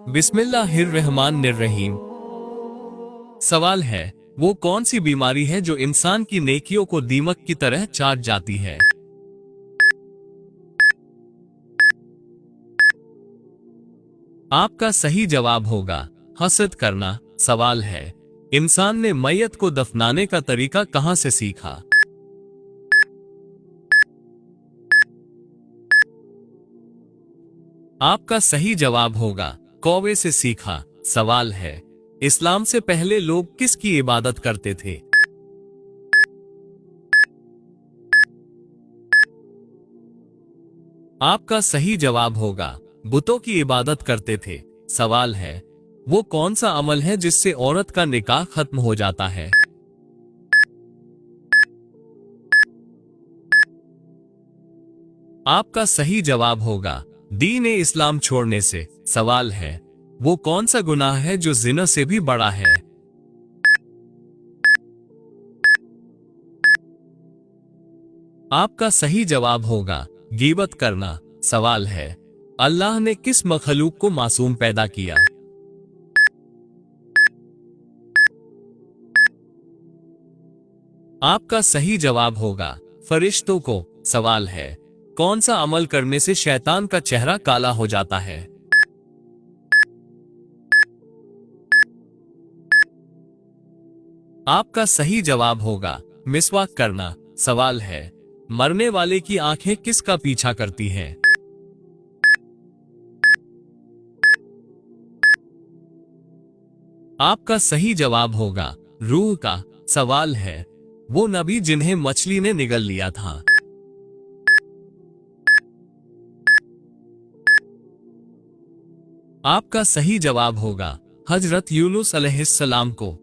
बिस्मिल्लाहिर्रहमानिर्रहीम। सवाल है, वो कौन सी बीमारी है जो इंसान की नेकियों को दीमक की तरह चाट जाती है? आपका सही जवाब होगा हसद करना। सवाल है, इंसान ने मैयत को दफनाने का तरीका कहां से सीखा? आपका सही जवाब होगा कौवे से सीखा। सवाल है, इस्लाम से पहले लोग किसकी इबादत करते थे? आपका सही जवाब होगा बुतों की इबादत करते थे। सवाल है, वो कौन सा अमल है जिससे औरत का निकाह खत्म हो जाता है? आपका सही जवाब होगा दीन ए इस्लाम छोड़ने से। सवाल है, वो कौन सा गुनाह है जो जिना से भी बड़ा है? आपका सही जवाब होगा गीबत करना। सवाल है, अल्लाह ने किस मखलूक को मासूम पैदा किया? आपका सही जवाब होगा फरिश्तों को। सवाल है, कौन सा अमल करने से शैतान का चेहरा काला हो जाता है? आपका सही जवाब होगा मिसवाक करना। सवाल है, मरने वाले की आंखें किसका पीछा करती हैं? आपका सही जवाब होगा रूह का। सवाल है, वो नबी जिन्हें मछली ने निगल लिया था? आपका सही जवाब होगा हजरत यूनुस अलैहिस्सलाम को।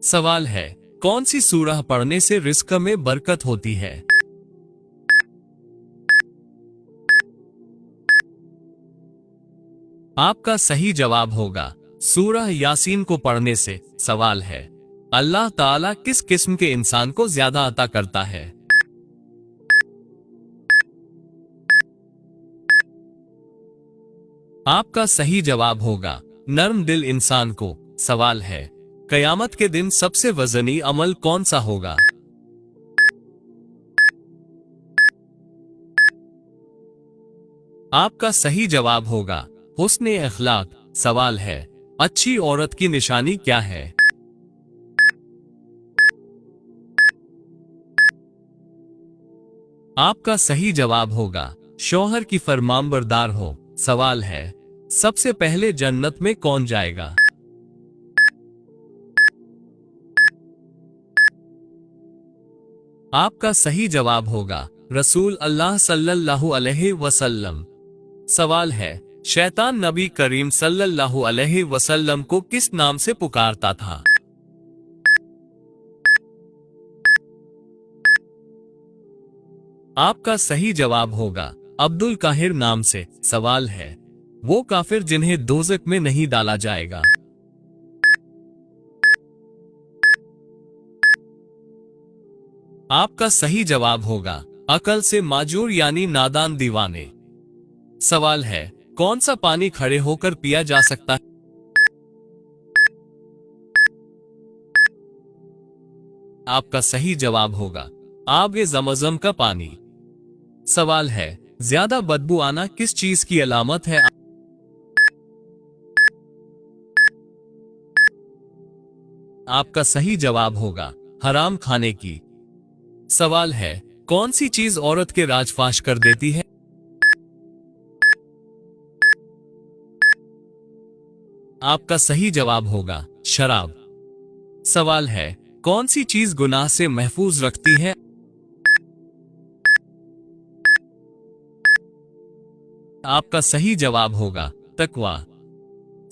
सवाल है, कौन सी सूरह पढ़ने से रिस्क में बरकत होती है? आपका सही जवाब होगा सूरह यासीन को पढ़ने से। सवाल है, अल्लाह ताला किस किस्म के इंसान को ज्यादा अता करता है? आपका सही जवाब होगा नर्म दिल इंसान को। सवाल है, कयामत के दिन सबसे वजनी अमल कौन सा होगा? आपका सही जवाब होगा हुस्न अखलाक। सवाल है, अच्छी औरत की निशानी क्या है? आपका सही जवाब होगा शौहर की फरमानबरदार हो। सवाल है, सबसे पहले जन्नत में कौन जाएगा? आपका सही जवाब होगा रसूल अल्लाह सल्लल्लाहु अलैहि वसल्लम। सवाल है, शैतान नबी करीम सल्लल्लाहु अलैहि वसल्लम को किस नाम से पुकारता था? आपका सही जवाब होगा अब्दुल काहिर नाम से। सवाल है, वो काफिर जिन्हें दोज़ख में नहीं डाला जाएगा? आपका सही जवाब होगा अकल से माजूर यानी नादान दीवाने। सवाल है, कौन सा पानी खड़े होकर पिया जा सकता है? आपका सही जवाब होगा आब ज़मज़म का पानी। सवाल है, ज्यादा बदबू आना किस चीज की अलामत है? आपका सही जवाब होगा हराम खाने की। सवाल है, कौन सी चीज औरत के राजफाश कर देती है? आपका सही जवाब होगा शराब। सवाल है, कौन सी चीज गुनाह से महफूज रखती है? आपका सही जवाब होगा तकवा।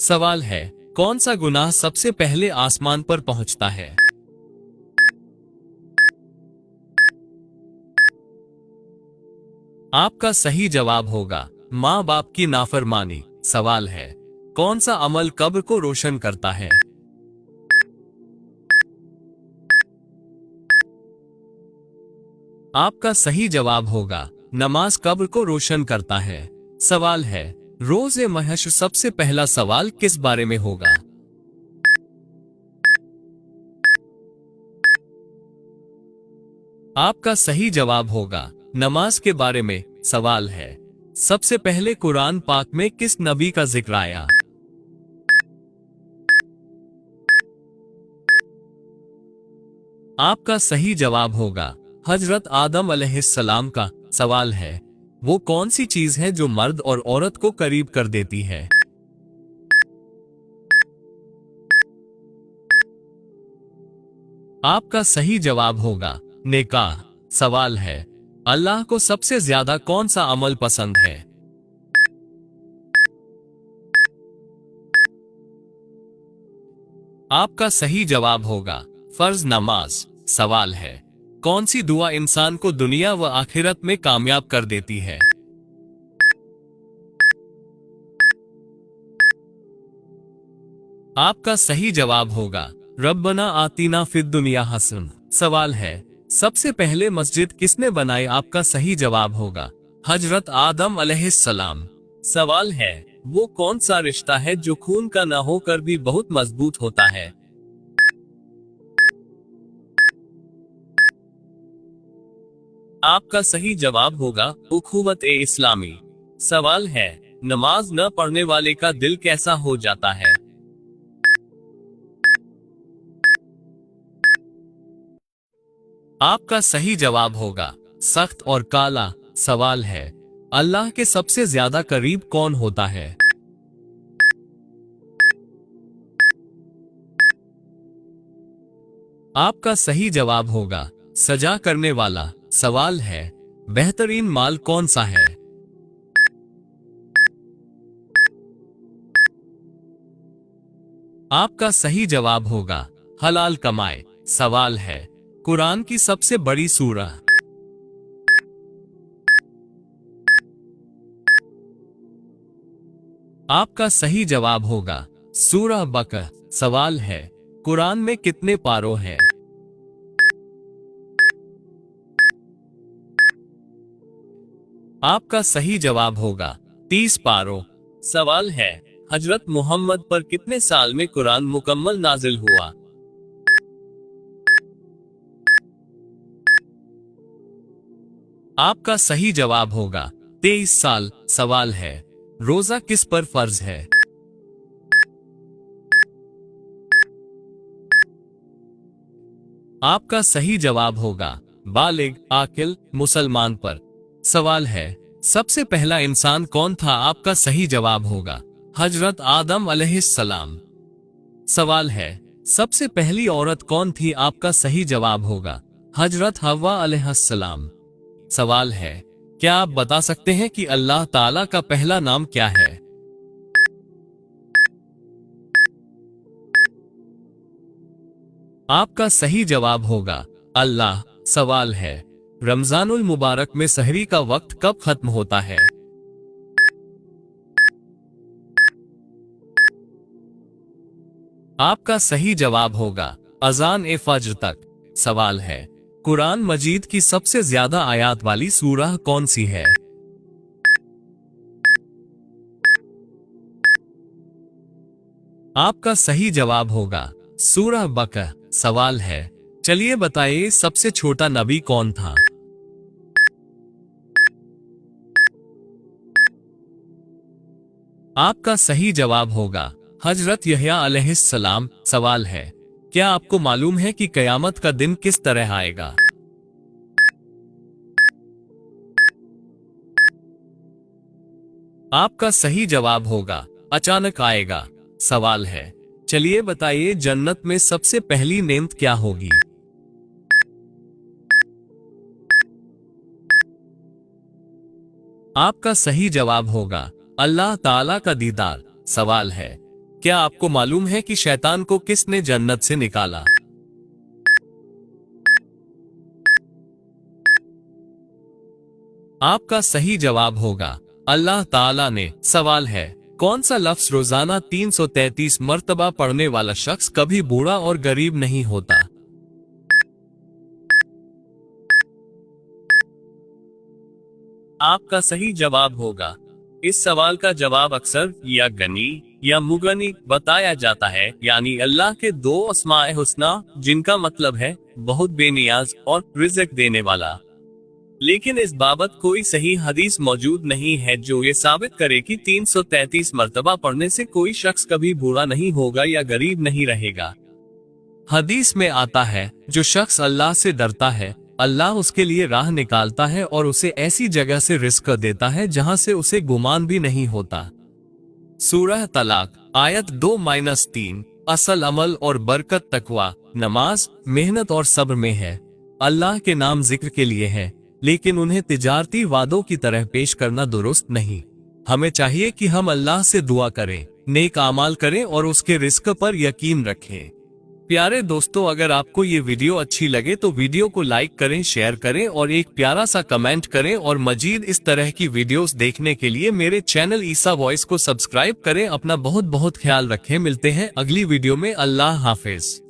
सवाल है, कौन सा गुनाह सबसे पहले आसमान पर पहुंचता है? आपका सही जवाब होगा माँ बाप की नाफरमानी। सवाल है, कौन सा अमल कब्र को रोशन करता है? आपका सही जवाब होगा नमाज कब्र को रोशन करता है। सवाल है, रोज़े महशर सबसे पहला सवाल किस बारे में होगा? आपका सही जवाब होगा नमाज के बारे में। सवाल है, सबसे पहले कुरान पाक में किस नबी का जिक्र आया? आपका सही जवाब होगा हजरत आदम अलैहिस्सलाम का। सवाल है, वो कौन सी चीज है जो मर्द और औरत को करीब कर देती है? आपका सही जवाब होगा निकाह। सवाल है, अल्लाह को सबसे ज्यादा कौन सा अमल पसंद है? आपका सही जवाब होगा फर्ज नमाज। सवाल है, कौन सी दुआ इंसान को दुनिया व आखिरत में कामयाब कर देती है? आपका सही जवाब होगा रब्बना आतीना फिद दुनिया हसन। सवाल है, सबसे पहले मस्जिद किसने बनाई? आपका सही जवाब होगा हजरत आदम अलैहिस्सलाम। सवाल है, वो कौन सा रिश्ता है जो खून का ना होकर भी बहुत मजबूत होता है? आपका सही जवाब होगा उखुवत ए इस्लामी। सवाल है, नमाज न पढ़ने वाले का दिल कैसा हो जाता है? आपका सही जवाब होगा सख्त और काला। सवाल है, अल्लाह के सबसे ज्यादा करीब कौन होता है? आपका सही जवाब होगा सजा करने वाला। सवाल है, बेहतरीन माल कौन सा है? आपका सही जवाब होगा हलाल कमाए। सवाल है, कुरान की सबसे बड़ी सूरह? आपका सही जवाब होगा सूरह बकरा। सवाल है, कुरान में कितने पारों हैं? आपका सही जवाब होगा 30 पारों। सवाल है, हजरत मोहम्मद पर कितने साल में कुरान मुकम्मल नाजिल हुआ? आपका सही जवाब होगा 23 साल। सवाल है, रोजा किस पर फर्ज है? आपका सही जवाब होगा बालिग आकिल मुसलमान पर। सवाल है, सबसे पहला इंसान कौन था? आपका सही जवाब होगा हजरत आदम अलैहिस्सलाम। सवाल है, सबसे पहली औरत कौन थी? आपका सही जवाब होगा हजरत हव्वा अलैहिस्सलाम। सवाल है, क्या आप बता सकते हैं कि अल्लाह ताला का पहला नाम क्या है? आपका सही जवाब होगा अल्लाह। सवाल है, रमजानुल मुबारक में सहरी का वक्त कब खत्म होता है? आपका सही जवाब होगा अजान ए फज्र तक। सवाल है, कुरान मजीद की सबसे ज्यादा आयात वाली सूरह कौन सी है? आपका सही जवाब होगा सूरह बकरा। सवाल है, चलिए बताइए सबसे छोटा नबी कौन था? आपका सही जवाब होगा हजरत यहया अलैहिस्सलाम। सवाल है, क्या आपको मालूम है कि कयामत का दिन किस तरह आएगा? आपका सही जवाब होगा अचानक आएगा। सवाल है, चलिए बताइए जन्नत में सबसे पहली नेमत क्या होगी? आपका सही जवाब होगा अल्लाह ताला का दीदार। सवाल है, क्या आपको मालूम है कि शैतान को किसने जन्नत से निकाला? आपका सही जवाब होगा अल्लाह ताला ने। सवाल है, कौन सा लफ्ज रोजाना 333 मर्तबा पढ़ने वाला शख्स कभी बूढ़ा और गरीब नहीं होता? आपका सही जवाब होगा इस सवाल का जवाब अक्सर या गनी या मुगनी बताया जाता है, यानी अल्लाह के दो अस्माए हुस्ना, जिनका मतलब है बहुत बेनियाज और रिज़्क देने वाला। लेकिन इस बाबत कोई सही हदीस मौजूद नहीं है जो ये साबित करे कि 333 मर्तबा पढ़ने से कोई शख्स कभी बूढ़ा नहीं होगा या गरीब नहीं रहेगा। हदीस में आता है, जो शख्स अल्लाह से डरता है, अल्लाह उसके लिए राह निकालता है और उसे ऐसी जगह से रिस्क देता है जहां से उसे गुमान भी नहीं होता। सूरह तलाक आयत 2-3। असल अमल और बरकत तकवा, नमाज, मेहनत और सब्र में है। अल्लाह के नाम जिक्र के लिए है, लेकिन उन्हें तिजारती वादों की तरह पेश करना दुरुस्त नहीं। हमें चाहिए कि हम अल्लाह से दुआ करें, नेक आमाल करें और उसके रिस्क पर यकीन रखें। प्यारे दोस्तों, अगर आपको ये वीडियो अच्छी लगे तो वीडियो को लाइक करें, शेयर करें और एक प्यारा सा कमेंट करें, और मजीद इस तरह की वीडियोस देखने के लिए मेरे चैनल ईसा वॉइस को सब्सक्राइब करें। अपना बहुत बहुत ख्याल रखें। मिलते हैं अगली वीडियो में। अल्लाह हाफिज।